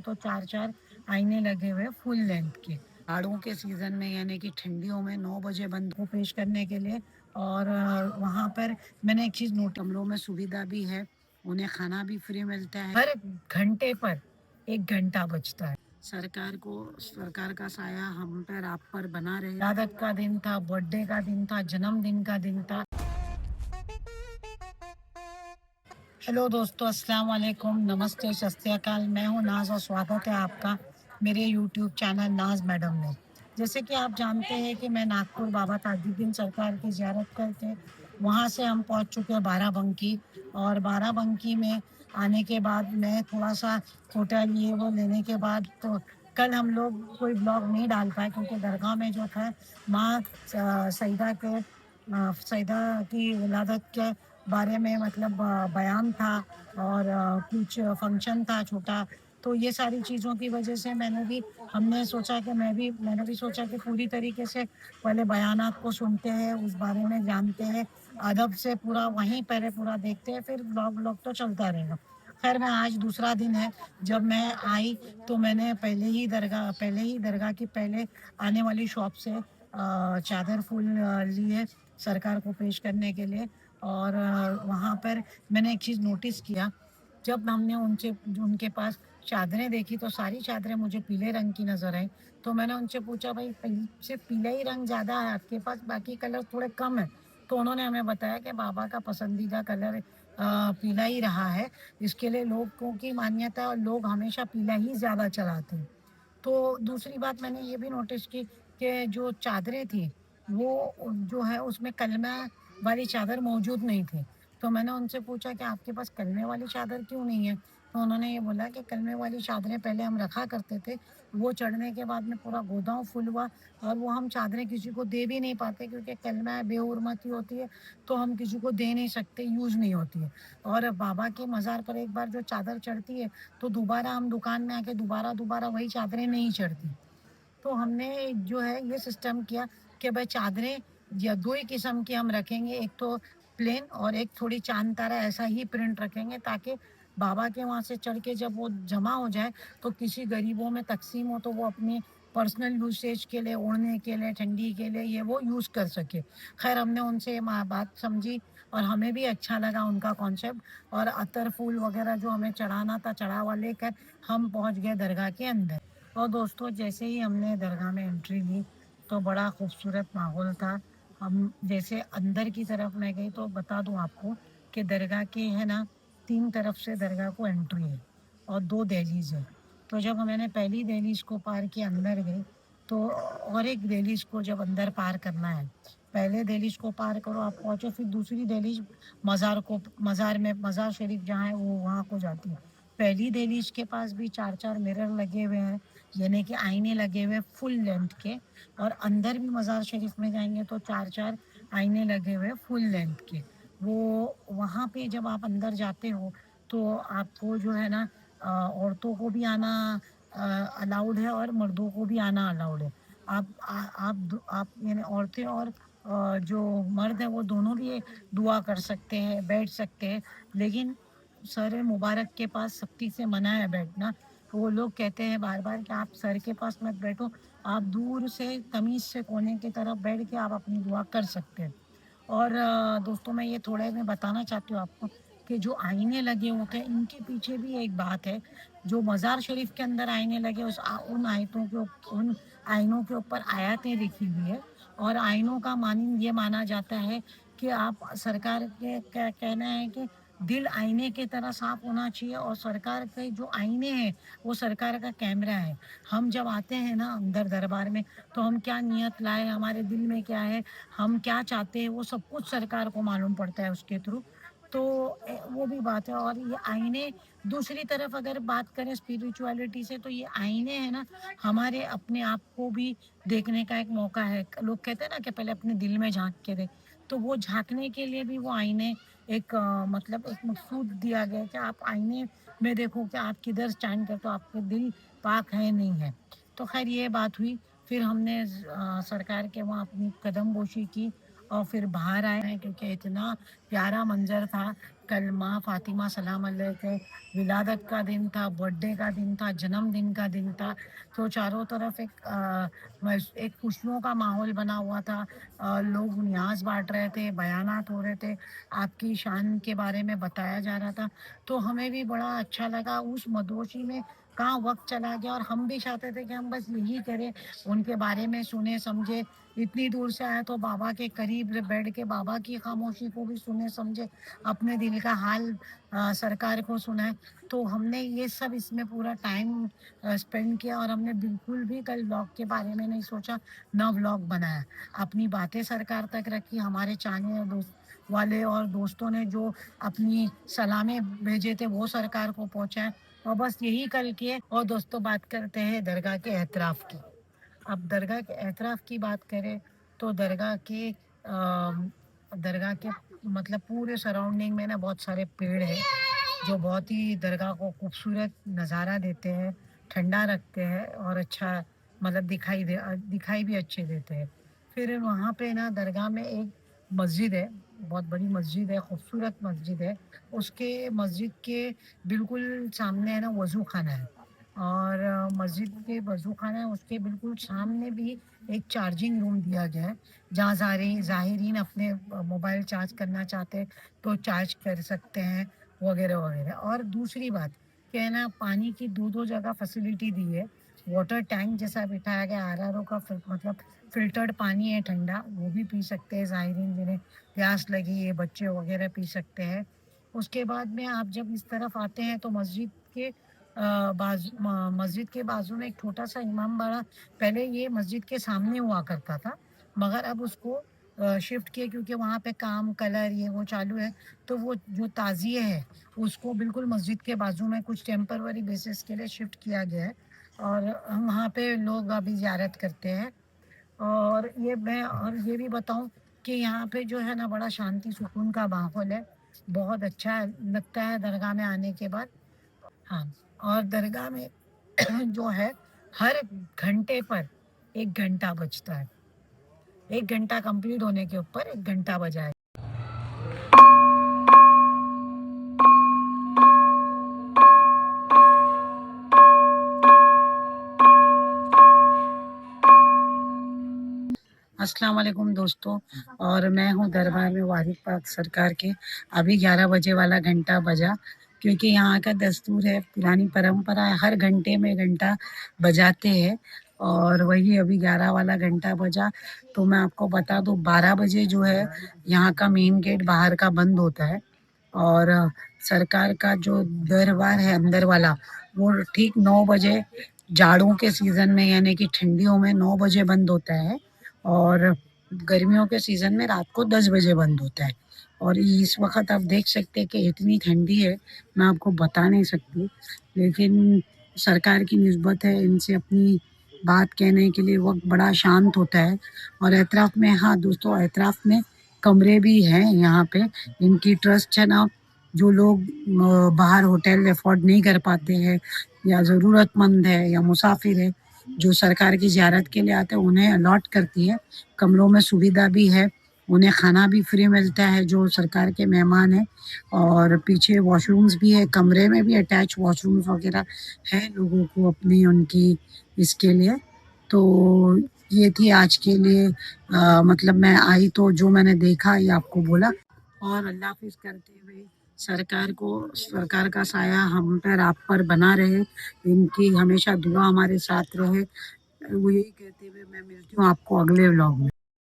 तो 4-4 आईने लगे हुए फुल लेंथ के। जाड़ों के सीज़न में यानी कि ठंडियों में 9 बजे बंद को पेश करने के लिए। और वहाँ पर मैंने एक चीज़ नोट, कमरों में सुविधा भी है, उन्हें खाना भी फ्री मिलता है। हर घंटे पर 1 घंटा बचता है। सरकार का साया हम पर आप पर बना रहे। इबादत का दिन था, बर्थडे का दिन था, जन्मदिन का दिन था। हेलो दोस्तों, अस्सलाम वालेकुम, नमस्ते, सत श्री अकाल। मैं हूँ नाज और स्वागत है आपका मेरे यूट्यूब चैनल नाज मैडम में। जैसे कि आप जानते हैं कि मैं नागपुर बाबा ताजुद्दीन सरकार की ज़ियारत करके वहाँ से हम पहुँच चुके हैं बाराबंकी। और बाराबंकी में आने के बाद मैं थोड़ा सा होटल ये वो लेने के बाद तो कल हम लोग कोई ब्लॉग नहीं डाल पाए, क्योंकि दरगाह में जो था माँ सईदा के सईदा की विलादत के बारे में मतलब बयान था। और कुछ फंक्शन था छोटा। तो ये सारी चीज़ों की वजह से मैंने भी सोचा कि पूरी तरीके से पहले बयानात को सुनते हैं, उस बारे में जानते हैं, अदब से पूरा वहीं पहले पूरा देखते हैं, फिर ब्लॉग तो चलता रहेगा। खैर, मैं आज दूसरा दिन है। जब मैं आई तो मैंने पहले ही दरगाह की पहले आने वाली शॉप से चादर फूल लिए सरकार को पेश करने के लिए। और वहाँ पर मैंने एक चीज़ नोटिस किया, जब हमने उनके पास चादरें देखी तो सारी चादरें मुझे पीले रंग की नज़र आई। तो मैंने उनसे पूछा, भाई सिर्फ पीला ही रंग ज़्यादा है आपके पास, बाकी कलर थोड़े कम है? तो उन्होंने हमें बताया कि बाबा का पसंदीदा कलर पीला ही रहा है। इसके लिए लोगों की मान्यता है और लोग हमेशा पीला ही ज़्यादा चलाते हैं। तो दूसरी बात मैंने ये भी नोटिस की कि जो चादरें थी, वो जो है उसमें कलमा वाली चादर मौजूद नहीं थी। तो मैंने उनसे पूछा कि आपके पास कलमे वाली चादर क्यों नहीं है? तो उन्होंने ये बोला कि कलमे वाली चादरें पहले हम रखा करते थे, वो चढ़ने के बाद में पूरा गोदाम फुल हुआ और वो हम चादरें किसी को दे भी नहीं पाते, क्योंकि कलमा बेहुरमती होती है, तो हम किसी को दे नहीं सकते, यूज़ नहीं होती है। और बाबा के मज़ार पर एक बार जो चादर चढ़ती है, तो दोबारा हम दुकान में आके दोबारा वही चादरें नहीं चढ़ती। तो हमने जो है ये सिस्टम किया कि भाई चादरें या 2 ही किस्म की हम रखेंगे, एक तो प्लेन और एक थोड़ी चाँद तारा ऐसा ही प्रिंट रखेंगे, ताकि बाबा के वहाँ से चढ़ के जब वो जमा हो जाए तो किसी गरीबों में तक़सीम हो तो वो अपनी पर्सनल यूसेज के लिए, ओढ़ने के लिए, ठंडी के लिए ये वो यूज़ कर सके। ख़ैर, हमने उनसे ये बात समझी और हमें भी अच्छा लगा उनका कॉन्सेप्ट। और अतर फूल वग़ैरह जो हमें चढ़ाना था चढ़ावा लेकर हम पहुँच गए दरगाह के अंदर। और दोस्तों, जैसे ही हमने दरगाह में एंट्री ली तो बड़ा खूबसूरत माहौल था। हम जैसे अंदर की तरफ मैं गई तो बता दूं आपको कि दरगाह के है ना 3 तरफ से दरगाह को एंट्री है और 2 दहलीज है। तो जब मैंने पहली दहलीज को पार किया अंदर गई, तो और एक दहलीज को जब अंदर पार करना है, पहले दहलीज को पार करो आप पहुंचो, फिर दूसरी दहलीज मज़ार शरीफ जहाँ है वो वहाँ को जाती है। पहली दहलीज के पास भी 4-4 मिरर लगे हुए हैं, यानी कि आईने लगे हुए फुल लेंथ के। और अंदर भी मज़ार शरीफ में जाएँगे तो 4-4 आईने लगे हुए फुल लेंथ के। वो वहाँ पे जब आप अंदर जाते हो तो आपको जो है ना औरतों को भी आना अलाउड है और मर्दों को भी आना अलाउड है। आप यानी औरतें और जो मर्द हैं वो दोनों भी दुआ कर सकते हैं, बैठ सकते हैं। लेकिन सर मुबारक के पास सख्ती से मना है बैठना। वो लोग कहते हैं बार-बार कि आप सर के पास मत बैठो, आप दूर से तमीज़ से कोने की तरफ बैठ के आप अपनी दुआ कर सकते हैं। और दोस्तों, मैं ये थोड़े में बताना चाहती हूँ आपको कि जो आईने लगे होते हैं इनके पीछे भी एक बात है। जो मज़ार शरीफ के अंदर आईने लगे उन आईनों के ऊपर आयतें लिखी हुई है। और आईनों का मानिंद ये माना जाता है कि आप सरकार के क्या कहना है कि दिल आईने की तरह साफ होना चाहिए, और सरकार के जो आईने हैं वो सरकार का कैमरा है। हम जब आते हैं ना अंदर दरबार में, तो हम क्या नियत लाए, हमारे दिल में क्या है, हम क्या चाहते हैं, वो सब कुछ सरकार को मालूम पड़ता है उसके थ्रू। तो वो भी बात है। और ये आईने, दूसरी तरफ अगर बात करें स्पिरिचुअलिटी से, तो ये आईने हैं ना, हमारे अपने आप को भी देखने का एक मौका है। लोग कहते हैं ना कि पहले अपने दिल में झांक के देख, तो वो झांकने के लिए भी वो आईने एक मतलब एक मकसूद दिया गया है कि आप आईने में देखो कि आप किधर स्टैंड करते हो, आपके दिल पाक है नहीं है। तो खैर ये बात हुई। फिर हमने सरकार के वहाँ अपनी कदम बोशी की और फिर बाहर आए हैं, क्योंकि इतना प्यारा मंजर था। कल माँ फातिमा सलाम अलैह के विलादत का दिन था, बर्थडे का दिन था, जन्मदिन का दिन था। तो चारों तरफ एक खुशियों का माहौल बना हुआ था। लोग न्याज बांट रहे थे, बयानात हो रहे थे, आपकी शान के बारे में बताया जा रहा था। तो हमें भी बड़ा अच्छा लगा। उस मदोशी में कहाँ वक्त चला गया, और हम भी चाहते थे कि हम बस यही करें, उनके बारे में सुने समझे। इतनी दूर से आए तो बाबा के करीब बैठ के बाबा की खामोशी को भी सुने समझे, अपने दिल का हाल सरकार को सुनाए। तो हमने ये सब इसमें पूरा टाइम स्पेंड किया, और हमने बिल्कुल भी कल व्लॉग के बारे में नहीं सोचा, ना व्लॉग बनाया। अपनी बातें सरकार तक रखी। हमारे चाहने दोस्त वाले और दोस्तों ने जो अपनी सलामें भेजे थे वो सरकार को पहुंचाए, और बस यही कल किए। और दोस्तों, बात करते हैं दरगाह के एहतराफ की। अब दरगाह के एतराफ़ की बात करें तो दरगाह के मतलब पूरे सराउंडिंग में ना बहुत सारे पेड़ हैं, जो बहुत ही दरगाह को खूबसूरत नज़ारा देते हैं, ठंडा रखते हैं, और अच्छा मतलब दिखाई भी अच्छे देते हैं। फिर वहाँ पे ना दरगाह में एक मस्जिद है, बहुत बड़ी मस्जिद है, खूबसूरत मस्जिद है। उसके मस्जिद के बिल्कुल सामने है ना वज़ू खाना है, और मस्जिद के वज़ू खाना है उसके बिल्कुल सामने भी एक चार्जिंग रूम दिया गया है, जहाँ ज़ाहिरीन अपने मोबाइल चार्ज करना चाहते हैं तो चार्ज कर सकते हैं, वगैरह वगैरह। और दूसरी बात कि है ना, पानी की दो जगह फैसिलिटी दी है। वाटर टैंक जैसा बिठाया गया, आरआरओ का मतलब फिल्टर्ड पानी है ठंडा, वो भी पी सकते हैं ज़ाहिरीन जिन्हें प्यास लगी है, बच्चे वगैरह पी सकते हैं। उसके बाद में आप जब इस तरफ आते हैं तो मस्जिद के बाजू में एक छोटा सा इमाम बाड़ा, पहले ये मस्जिद के सामने हुआ करता था, मगर अब उसको शिफ्ट किए क्योंकि वहाँ पे काम कलर ये वो चालू है। तो वो जो ताज़िए है उसको बिल्कुल मस्जिद के बाजू में कुछ टेम्पररी बेसिस के लिए शिफ्ट किया गया है, और हम वहाँ पे लोग अभी ज़ियारत करते हैं। और ये भी बताऊं कि यहाँ पे जो है ना बड़ा शांति सुकून का माहौल है, बहुत अच्छा लगता है दरगाह में आने के बाद। हाँ, और दरगाह में जो है हर घंटे पर 1 घंटा बजता है। 1 घंटा कंप्लीट होने के ऊपर 1 घंटा बजा है। अस्सलाम वालेकुम दोस्तों, और मैं हूँ दरबार में वारिद पाक सरकार के। अभी 11 बजे वाला घंटा बजा, क्योंकि यहाँ का दस्तूर है, पुरानी परंपरा है, हर घंटे में घंटा बजाते हैं। और वही अभी 11 वाला घंटा बजा। तो मैं आपको बता दूँ, 12 बजे जो है यहाँ का मेन गेट बाहर का बंद होता है, और सरकार का जो दरबार है अंदर वाला, वो ठीक 9 बजे जाड़ों के सीज़न में यानी कि ठंडियों में 9 बजे बंद होता है, और गर्मियों के सीज़न में रात को 10 बजे बंद होता है। और इस वक्त आप देख सकते हैं कि इतनी ठंडी है, मैं आपको बता नहीं सकती। लेकिन सरकार की निस्बत है, इनसे अपनी बात कहने के लिए वक्त बड़ा शांत होता है। और एतराफ़ में, हाँ दोस्तों, एतराफ़ में कमरे भी हैं यहाँ पे। इनकी ट्रस्ट है ना, जो लोग बाहर होटल अफोर्ड नहीं कर पाते हैं, या ज़रूरतमंद है, या मुसाफिर है जो सरकार की ज़ियारत के लिए आते हैं, उन्हें अलॉट करती है। कमरों में सुविधा भी है, उन्हें खाना भी फ्री मिलता है जो सरकार के मेहमान हैं, और पीछे वॉशरूम्स भी है, कमरे में भी अटैच वॉशरूम्स वगैरह है लोगों को अपनी उनकी इसके लिए। तो ये थी आज के लिए, मतलब मैं आई तो जो मैंने देखा ये आपको बोला। और अल्लाह हाफिज़ करते हुए सरकार का साया हम पर आप पर बना रहे, इनकी हमेशा दुआ हमारे साथ रहे, वो यही कहते हुए मैं मिलती हूँ आपको अगले व्लॉग में।